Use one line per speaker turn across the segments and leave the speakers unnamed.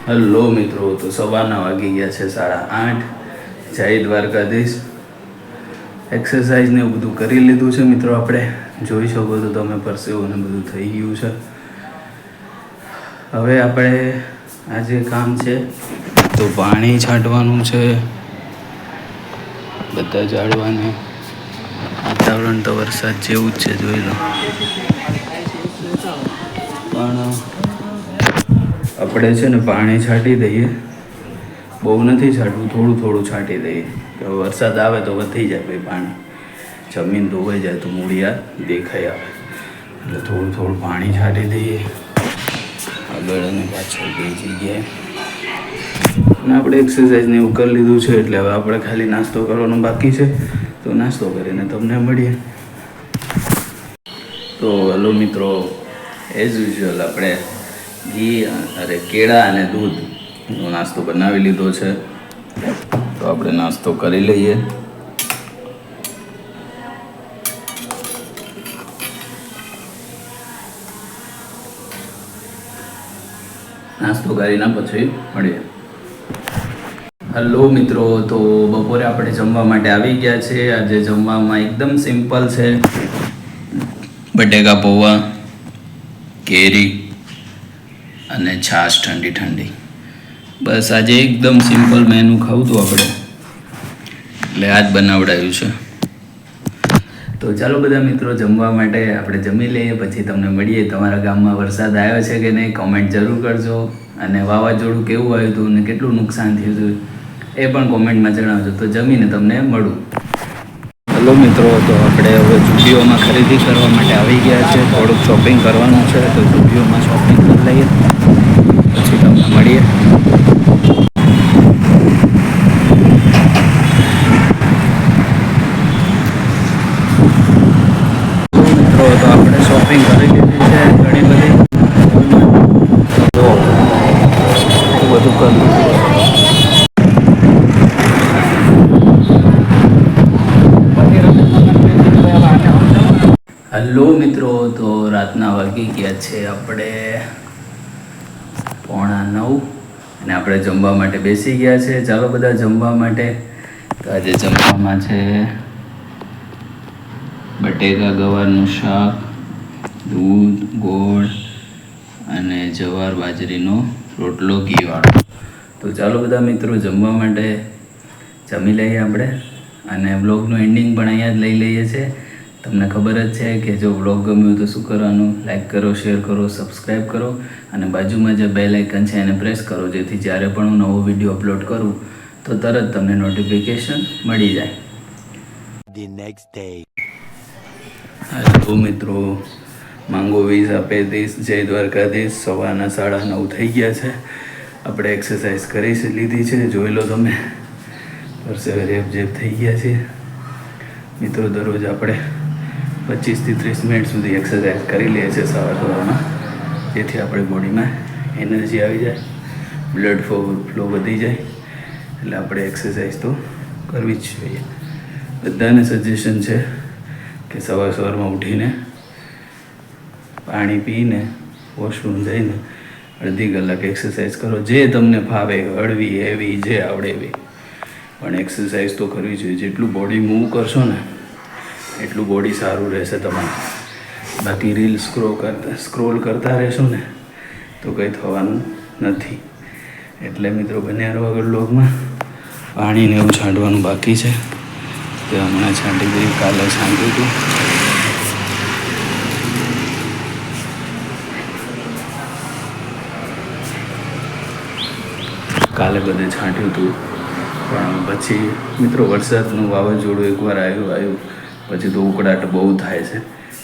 Hello મિત્રો, તો સવારના વાગી ગયા છે 8:30. જય દ્વારકાધીશ. એક્સરસાઇઝ ને એવું બધું કરી લીધું છે મિત્રો. આપણે જોઈ શકો તો તમે પરસેવો ને બધું થઈ ગયું છે. હવે આપણે આજે કામ છે તો પાણી છાંટવાનું છે બધા ઝાડવાને. વાતાવરણ તો વરસાદ જેવું જ છે, જોઈ લો. પણ આપણે છે ને પાણી છાંટી દઈએ. બહુ નથી છાંટવું, થોડું થોડું છાંટી દઈએ કે વરસાદ આવે તો વધી જાય ભાઈ પાણી. જમીન ધોવાઈ જાય તો મૂળિયા દેખાઈ આવે, એટલે થોડું થોડું પાણી છાંટી દઈએ આગળ અને પાછળ બે જગ્યાએ. અને આપણે એક્સરસાઇઝ ને એવું કરી લીધું છે, એટલે હવે આપણે ખાલી નાસ્તો કરવાનો બાકી છે. તો નાસ્તો કરીને તમને મળીએ. તો હલો મિત્રો, એઝ યુઝ્યુઅલ આપણે કેળા અને દૂધનો નાસ્તો બનાવી લીધો છે. તો આપણે નાસ્તો કરી લઈએ. નાસ્તો કરીને પછી મળીએ. હલો મિત્રો, તો બપોરે આપણે જમવા માટે આવી ગયા છે. આજે જમવામાં એકદમ સિમ્પલ છે. બટેકા પૌવા, કેરી અને છાશ ઠંડી ઠંડી. બસ આજે એકદમ સિમ્પલ મેનુ ખાવું હતું આપણે, એટલે આ જ બનાવડાવ્યું છે. તો ચાલો બધા મિત્રો, જમવા માટે આપણે જમી લઈએ, પછી તમને મળીએ. તમારા ગામમાં વરસાદ આવ્યો છે કે નહીં, કોમેન્ટ જરૂર કરજો. અને વાવાઝોડું કેવું આવ્યું હતું ને કેટલું નુકસાન થયું હતું એ પણ કોમેન્ટમાં જણાવજો. તો જમીને તમને મળું. હલો મિત્રો, તો આપણે હવે જુડિયોમાં ખરીદી કરવા માટે આવી ગયા છે. થોડુંક શોપિંગ કરવાનું છે, તો જુડિયોમાં શોપિંગ કરી લઈએ, પછી તમને મળીએ. મિત્રો, તો આપણે શોપિંગ કરી લીધી છે ઘણી બધી. તો બધું કરવું. હલો મિત્રો, તો રાતના વાગી ગયા છે આપણે 8:45 અને આપણે જમવા માટે બેસી ગયા છે. ચાલો બધા જમવા માટે. તો આજે જમવામાં છે બટેકા ગવારનું શાક, દૂધ, ગોળ અને જવાર બાજરીનો રોટલો ઘીવાળો. તો ચાલો બધા મિત્રો જમવા માટે જમી લઈએ આપણે. અને બ્લોગનું એન્ડિંગ પણ અહીંયા જ લઈ લઈએ છીએ. તમને ખબર જ છે કે જો બ્લોગ ગમ્યું તો શું કરવાનું, લાઈક કરો, શેર કરો, સબસ્ક્રાઈબ કરો અને બાજુમાં જે બેલ આઇકન છે એને પ્રેસ કરો, જેથી જ્યારે પણ હું નવો વિડીયો અપલોડ કરું તો તરત તમને નોટિફિકેશન મળી જાય. The next day. હેલો મિત્રો, માંગો વીઝ આપે દેશ. જય દ્વારકાધીશ. સવારના 9:30 થઈ ગયા છે. આપણે એક્સરસાઇઝ કરી લીધી છે, જોઈ લો તમે. પરસેવે રેપઝેપ થઈ ગયા છે મિત્રો. દરરોજ આપણે 25 થી 30 મિનિટ સુધી એક્સરસાઇઝ કરી લઈએ છીએ સવારમાં, જેથી આપણી બોડીમાં એનર્જી આવી જાય, બ્લડ ફ્લો વધી જાય. એટલે આપણે એક્સરસાઇઝ તો કરવી જ જોઈએ. બધાને સજેશન છે કે સવારમાં ઉઠીને પાણી પીને વોશરૂમ જઈને અડધી કલાક એક્સરસાઇઝ કરો. જે તમને ફાવે, હળવી હેવી જે આવડે એવી, પણ એક્સરસાઇઝ તો કરવી જોઈએ. જેટલું બોડી મૂવ કરશો ને એટલું બોડી સારું રહેશે તમારું. બાકી રીલ સ્ક્રોલ કરતા રહેશો ને તો કંઈ થવાનું નથી. એટલે મિત્રો બન્યા રહો આગળ બ્લોગમાં. પાણીને એવું છાંટવાનું બાકી છે, તે હમણાં છાંટી દઈએ. કાલે છાંટ્યું હતું. કાલે બધે છાંટ્યું હતું, પણ પછી મિત્રો વરસાદનું વાવાઝોડું એકવાર આવ્યું પછી તો ઉકળાટ બહુ થાય છે.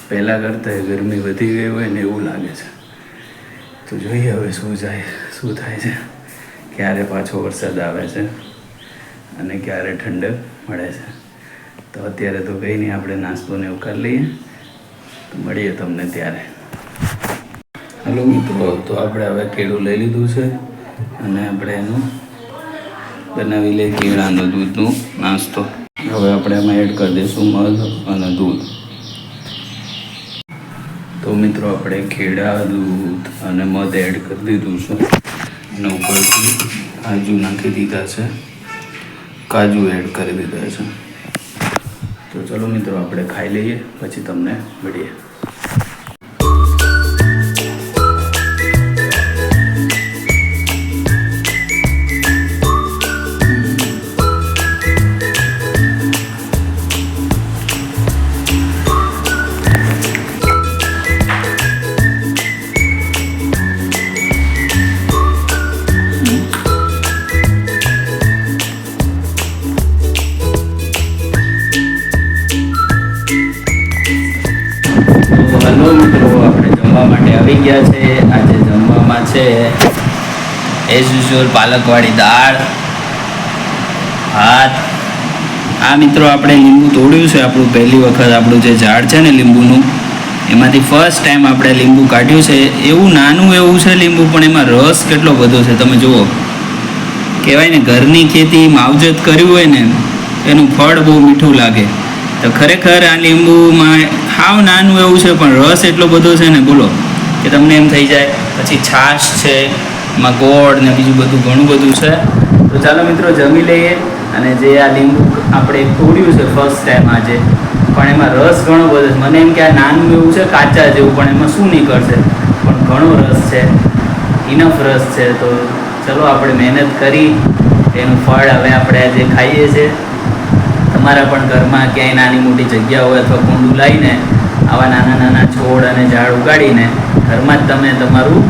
પહેલાં કરતાં ગરમી વધી ગઈ હોય ને એવું લાગે છે. તો જોઈએ હવે શું થાય છે, ક્યારે પાછો વરસાદ આવે છે અને ક્યારે ઠંડક મળે છે. તો અત્યારે તો કંઈ નહીં, આપણે નાસ્તોને એવું કરી લઈએ, તો મળીએ તમને ત્યારે. હલો મિત્રો, તો આપણે હવે કેળું લઈ લીધું છે અને આપણે એનું બનાવી લઈએ કેળાનો દૂધનો નાસ્તો. હવે આપણે એમાં એડ કરી દઈશું મધ અને દૂધ. તો મિત્રો આપણે કેળા, દૂધ અને મધ એડ કરી દીધું છે અને ઉપરથી કાજુ નાખી દીધા છે, કાજુ એડ કરી દીધા છે. તો ચલો મિત્રો આપણે ખાઈ લઈએ, પછી તમને મળીએ. હલો મિત્રો, આપણે જમવા માટે આવી ગયા છે. આજે જમવામાં છે એઝ યુઝ્યુઅલ પાલકવાળી દાળ, ભાત. આ મિત્રો આપણે લીંબુ તોડ્યું છે, આપણું પહેલી વખત આપણું જે ઝાડ છે ને લીંબુનું, એમાંથી ફર્સ્ટ ટાઈમ આપણે લીંબુ કાઢ્યું છે. એવું નાનું એવું છે લીંબુ, પણ એમાં રસ કેટલો બધો છે તમે જુઓ. કહેવાય ને ઘરની ખેતી માવજત કર્યું હોય ને એનું ફળ બહુ મીઠું લાગે. તો ખરેખર આ લીંબુમાં હાવ નાનું એવું છે, પણ રસ એટલો બધો છે ને બોલો કે તમને એમ થઈ જાય. પછી છાશ છે, એમાં ગોળ ને બીજું બધું ઘણું બધું છે. તો ચાલો મિત્રો જમી લઈએ. અને જે આ લીંબુ આપણે તોડ્યું છે ફર્સ્ટ ટાઈમ આજે, પણ એમાં રસ ઘણો બધો છે. મને એમ કે આ નાનું એવું છે કાચા જેવું, પણ એમાં શું નીકળશે, પણ ઘણો રસ છે, ઇનફ રસ છે. તો ચલો આપણે મહેનત કરી એનું ફળ હવે આપણે આજે ખાઈએ છીએ. તમારા પણ ઘરમાં ક્યાંય નાની મોટી જગ્યા હોય અથવા કુંડું લાવીને આવા નાના નાના છોડ અને ઝાડ ઉગાડીને ઘરમાં જ તમે તમારું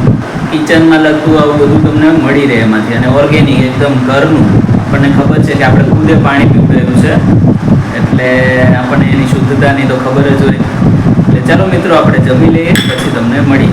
કિચનમાં લગતું આવું બધું તમને મળી રહે એમાંથી, અને ઓર્ગેનિક એકદમ ઘરનું. આપણને ખબર છે કે આપણે ખુદે પાણી પીવડાવ્યું છે, એટલે આપણને એની શુદ્ધતાની તો ખબર જ હોય. એટલે ચાલો મિત્રો આપણે જમી લઈએ, પછી તમને મળી.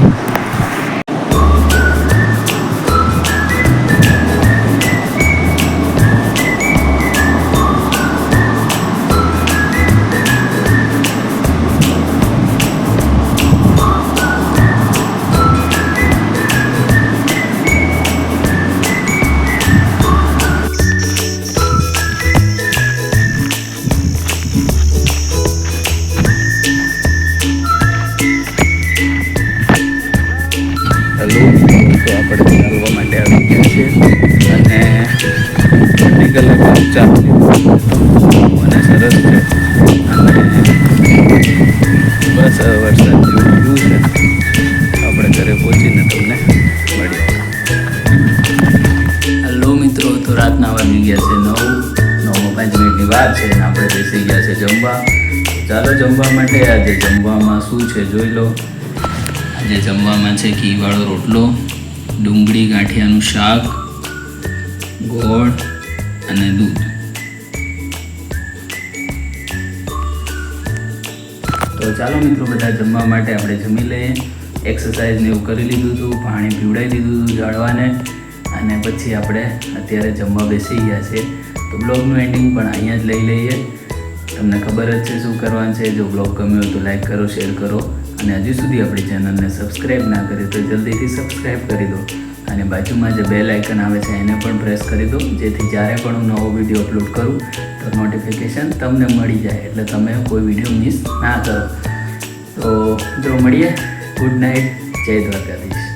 તો આપણે ચાલવા માટે આવી ગયા છીએ, અને અડધી કલાક ચાલુ અને સરસ છે. અને બસ વરસાદ જેવું થયું છે. આપણે ઘરે પહોંચીને તમને મળીએ. હલો મિત્રો, તો રાતના વાગી ગયા છે 9:05 મિનિટની વાર છે, અને આપણે બેસી ગયા છે જમવા. ચાલો જમવા માટે. આજે જમવામાં શું છે જોઈ લો. આજે જમવામાં છે ઘીવાળો રોટલો, ડુંગળી ગાંઠિયાનું શાક, ગોળ અને દૂધ. તો ચાલો મિત્રો બધા જમવા માટે આપણે જમી લઈએ. એક્સરસાઇઝ ને એવું કરી લીધું હતું, પાણી પીવડાવી દીધું હતું ઝાડવાને, અને પછી આપણે અત્યારે જમવા બેસી ગયા છે. તો બ્લોગનું એન્ડિંગ પણ અહીંયા જ લઈ લઈએ. તમને ખબર જ છે શું કરવાનું છે. જો બ્લોગ ગમ્યો હોય તો લાઈક કરો, શેર કરો, અને હજુ સુધી આપણી ચેનલને સબસ્ક્રાઈબ ના કરી તો જલ્દીથી સબસ્ક્રાઈબ કરી દો. અને બાજુમાં જે બેલ આઇકન આવે છે એને પણ પ્રેસ કરી દો, જેથી જ્યારે પણ હું નવો વિડીયો અપલોડ કરું તો નોટિફિકેશન તમને મળી જાય, એટલે તમે કોઈ વિડીયો મિસ ના કરો. તો મિત્રો મળીએ. ગુડ નાઇટ, જય દ્વારકાધીશ.